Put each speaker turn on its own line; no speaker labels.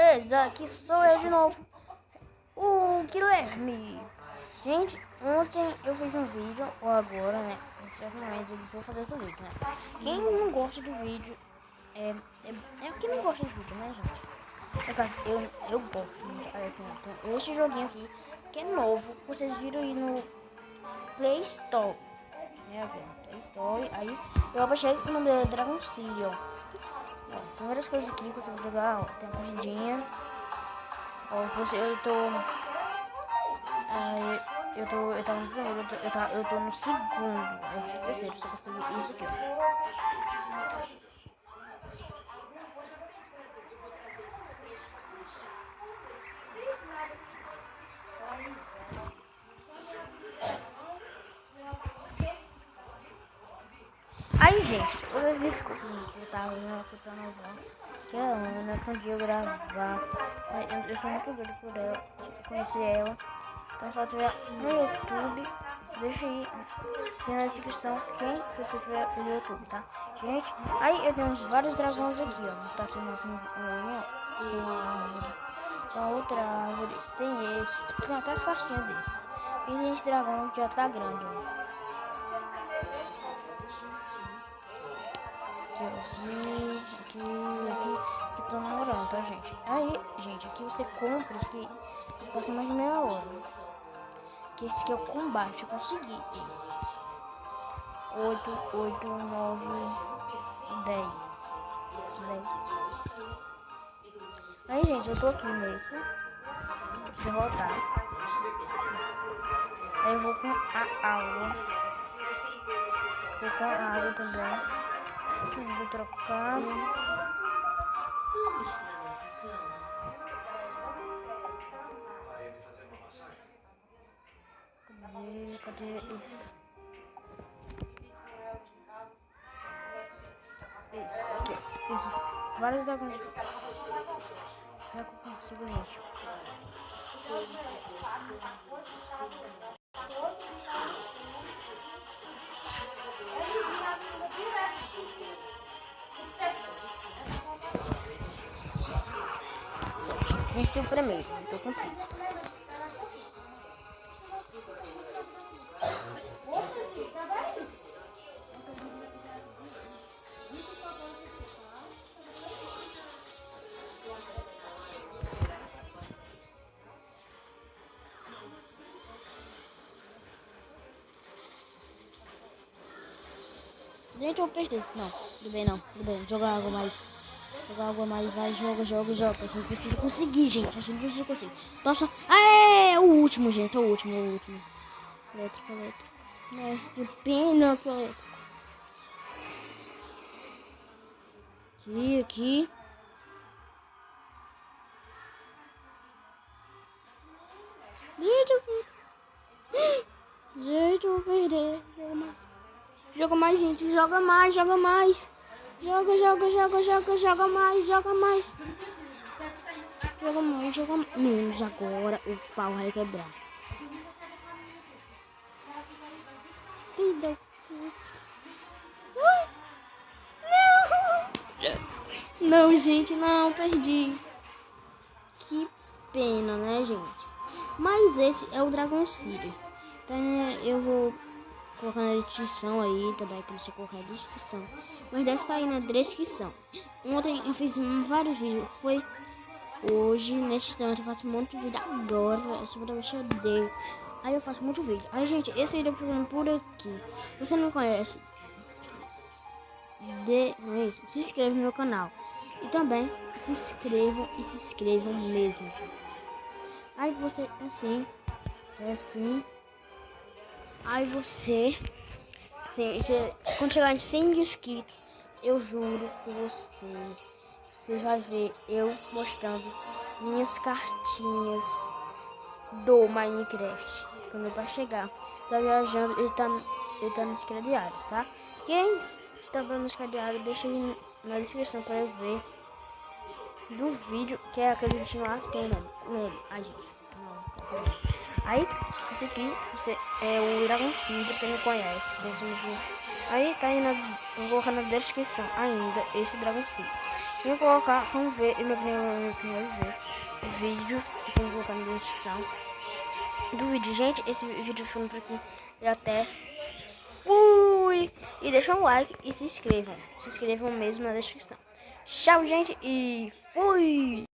beleza? Aqui sou eu de novo, o Guilherme. Gente, ontem eu fiz um vídeo, ou agora, né? Em certo momento eu vou fazer outro vídeo, né? Quem não gosta do vídeo, quem não gosta do vídeo, né, gente? No caso, eu gosto, né? Então, esse joguinho aqui, que é novo, vocês viram aí no Play Store. Play Store, aí eu baixei o nome do Dragon City, ó. Tem várias coisas aqui que você vai jogar, ó. Tem a corridinha. Ó, eu tava no primeiro, eu tô no segundo, no terceiro, só consegui isso aqui, ó. Aí, gente, vocês desculpem, eu tava aqui pra novar, que a Ana, quando eu gravar, eu sou muito doido por ela, conheci ela. Então, se ela tiver no YouTube, deixa aí na descrição quem se você tiver no YouTube, tá? Gente, aí eu tenho vários dragões aqui, ó. Tá aqui nessa unha, tem uma árvore, tem outra árvore, tem esse, tem até as caixinhas desse. E esse dragão já tá grande, ó. Aqui tô namorando, tá, gente? Aí, gente, aqui você compra isso aqui, passa mais de meia hora. Que esse aqui é o combate, eu consegui esse. 8, 9, 10. Aí, gente, eu tô aqui nesse. Derrotar. Aí eu vou com a água. Vou com a água também. Vou trocar. Cadê isso? Isso. Vários dragões. Já que eu consigo, gente. Gente, o primeiro. Tô com 3. Gente, eu perdi. Não, tudo bem não. Tudo bem. Jogar água mais. Vai, joga. A gente precisa conseguir, gente. A gente precisa conseguir. Nossa. É o último, gente. É o último. Elétrica. Que pena que elétrica. Aqui. Gente, eu vou perder. Joga mais, gente. Joga mais. Joga mais. Menos agora. O pau vai quebrar. Não, gente, não, perdi. Que pena, né, gente? Mas esse é o Dragon City. Então, eu vou colocar na descrição aí também, que você colocar na descrição. Mas deve estar aí na descrição. Ontem eu fiz vários vídeos. Foi hoje, nesse instante, eu faço muito vídeo agora. Eu seguramente odeio. Aí eu faço muito vídeo. Aí, gente, esse vídeo eu por aqui. Se você não conhece, se inscreve no meu canal. E também se inscrevam mesmo. Aí você, assim. Aí você, quando chegar em 100 inscritos, eu juro por você vai ver eu mostrando minhas cartinhas do Minecraft. Quando eu vai chegar, tá viajando, ele tá nos crediários, tá? Quem tá nos crediários, deixa aí na descrição para eu ver do vídeo, que é aquele vídeo lá que tem o nome. Ai, gente, não. Aí, esse aqui é o Dragon City, quem não conhece. Aí tá aí eu vou colocar na descrição ainda esse Dragon City. Vou colocar, vamos ver meu primeiro vídeo. Vou colocar na descrição do vídeo. Gente, esse vídeo foi por aqui. E até fui! E deixa um like e se inscrevam. Se inscrevam mesmo na descrição. Tchau, gente, e fui!